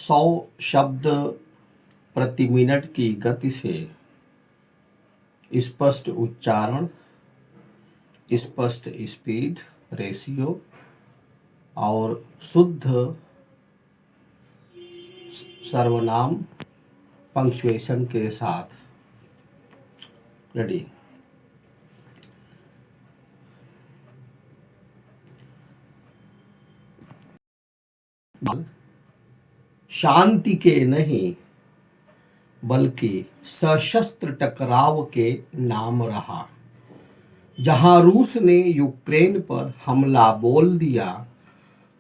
100 शब्द प्रति मिनट की गति से स्पष्ट उच्चारण, स्पष्ट स्पीड रेशियो और शुद्ध सर्वनाम पंक्चुएशन के साथ। रेडी। शांति के नहीं बल्कि सशस्त्र टकराव के नाम रहा। जहां रूस ने यूक्रेन पर हमला बोल दिया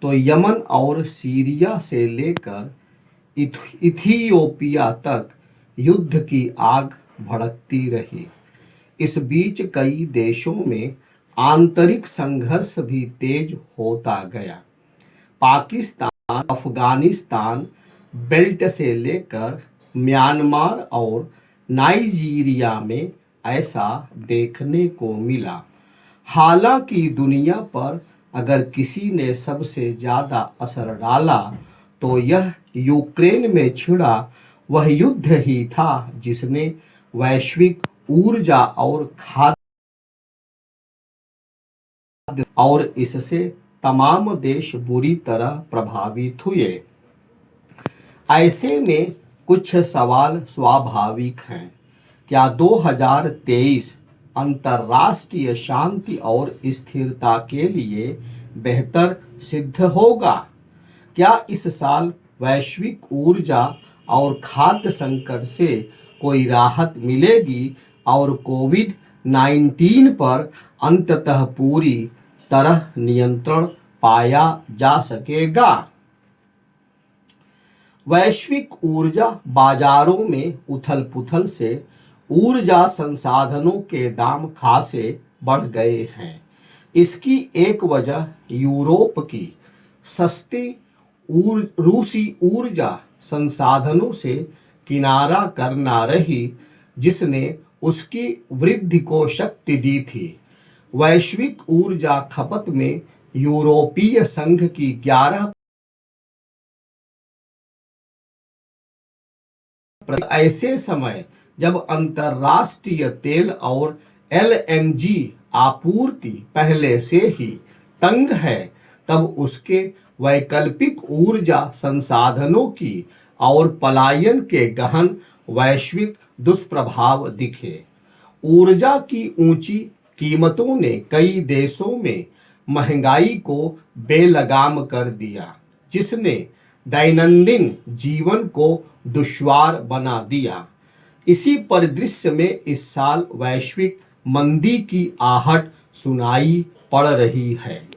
तो यमन और सीरिया से लेकर इथियोपिया तक युद्ध की आग भड़कती रही। इस बीच कई देशों में आंतरिक संघर्ष भी तेज होता गया। पाकिस्तान, अफगानिस्तान बेल्ट से लेकर म्यांमार और नाइजीरिया में ऐसा देखने को मिला। हालांकि दुनिया पर अगर किसी ने सबसे ज़्यादा असर डाला तो यह यूक्रेन में छिड़ा वह युद्ध ही था जिसने वैश्विक ऊर्जा और खाद्य और इससे तमाम देश बुरी तरह प्रभावित हुए। ऐसे में कुछ सवाल स्वाभाविक हैं। क्या 2023 अंतर्राष्ट्रीय शांति और स्थिरता के लिए बेहतर सिद्ध होगा? क्या इस साल वैश्विक ऊर्जा और खाद्य संकट से कोई राहत मिलेगी और कोविड-19 पर अंततः पूरी तरह नियंत्रण पाया जा सकेगा? वैश्विक ऊर्जा बाजारों में उथल-पुथल से ऊर्जा संसाधनों के दाम खासे बढ़ गए हैं। इसकी एक वजह यूरोप की सस्ती रूसी ऊर्जा संसाधनों से किनारा करना रही, जिसने उसकी वृद्धि को शक्ति दी थी। वैश्विक ऊर्जा खपत में यूरोपीय संघ की 11 ऐसे समय जब अंतर्राष्ट्रीय तेल और एलएनजी आपूर्ति पहले से ही तंग है, तब उसके वैकल्पिक ऊर्जा संसाधनों की और पलायन के गहन वैश्विक दुष्प्रभाव दिखे। ऊर्जा की ऊंची कीमतों ने कई देशों में महंगाई को बेलगाम कर दिया, जिसने दैनंदिन जीवन को दुश्वार बना दिया। इसी परिदृश्य में इस साल वैश्विक मंदी की आहट सुनाई पड़ रही है।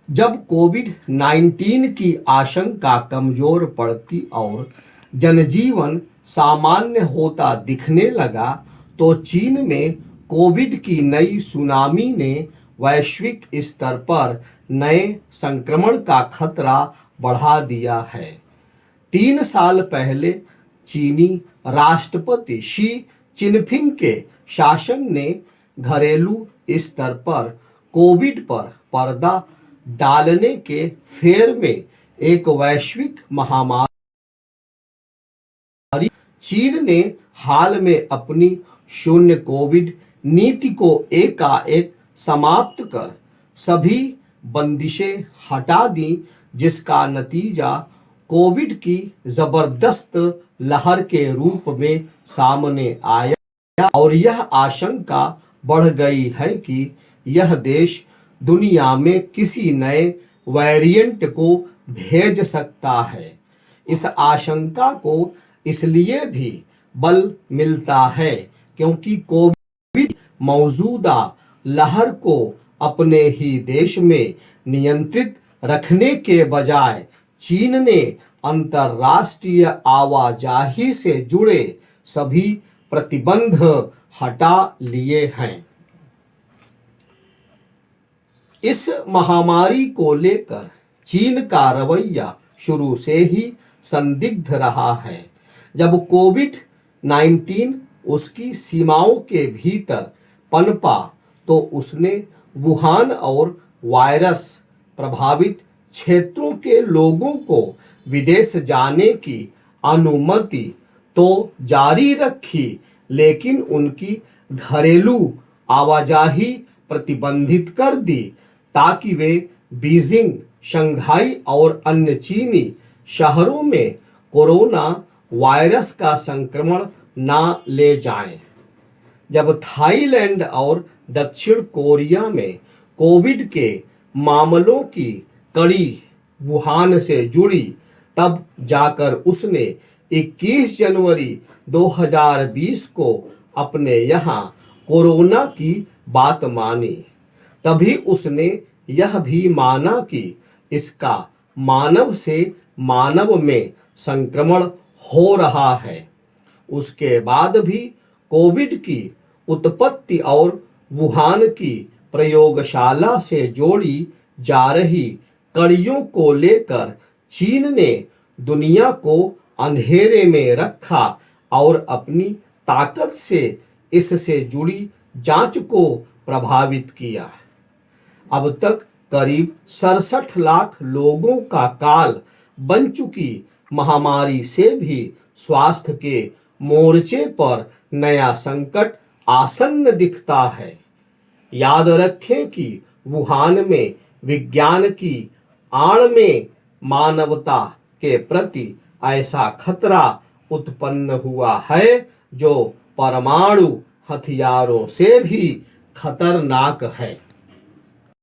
जब कोविड-19 की आशंका कमजोर पड़ती और जनजीवन सामान्य होता दिखने लगा, तो चीन में कोविड की नई सुनामी ने वैश्विक स्तर पर नए संक्रमण का खतरा बढ़ा दिया है। 3 साल पहले चीनी राष्ट्रपति शी चिनफिंग के शासन ने घरेलू स्तर पर कोविड पर पर्दा डालने के फेर में एक वैश्विक महामारी। चीन ने हाल में अपनी शून्य कोविड नीति को एकाएक समाप्त कर सभी बंदिशें हटा दी, जिसका नतीजा कोविड की जबरदस्त लहर के रूप में सामने आया और यह आशंका बढ़ गई है कि यह देश दुनिया में किसी नए वेरिएंट को भेज सकता है। इस आशंका को इसलिए भी बल मिलता है क्योंकि कोविड मौजूदा लहर को अपने ही देश में नियंत्रित रखने के बजाय चीन ने अंतर्राष्ट्रीय आवाजाही से जुड़े सभी प्रतिबंध हटा लिए हैं। इस महामारी को लेकर चीन का रवैया शुरू से ही संदिग्ध रहा है। जब कोविड-19 उसकी सीमाओं के भीतर पनपा तो उसने वुहान और वायरस प्रभावित क्षेत्रों के लोगों को विदेश जाने की अनुमति तो जारी रखी, लेकिन उनकी घरेलू आवाजाही प्रतिबंधित कर दी ताकि वे बीजिंग, शंघाई और अन्य चीनी शहरों में कोरोना वायरस का संक्रमण ना ले जाएं। जब थाईलैंड और दक्षिण कोरिया में कोविड के मामलों की कड़ी वुहान से जुड़ी, तब जाकर उसने 21 जनवरी 2020 को अपने यहाँ कोरोना की बात मानी। तभी उसने यह भी माना कि इसका मानव से मानव में संक्रमण हो रहा है। उसके बाद भी कोविड की उत्पत्ति और वुहान की प्रयोगशाला से जोड़ी जा रही कड़ियों को लेकर चीन ने दुनिया को अंधेरे में रखा और अपनी ताकत से इससे जुड़ी जांच को प्रभावित किया। अब तक करीब 67 लाख लोगों का काल बन चुकी महामारी से भी स्वास्थ्य के मोर्चे पर नया संकट आसन्न दिखता है। याद रखें कि वुहान में विज्ञान की आड़ में मानवता के प्रति ऐसा खतरा उत्पन्न हुआ है जो परमाणु हथियारों से भी खतरनाक है।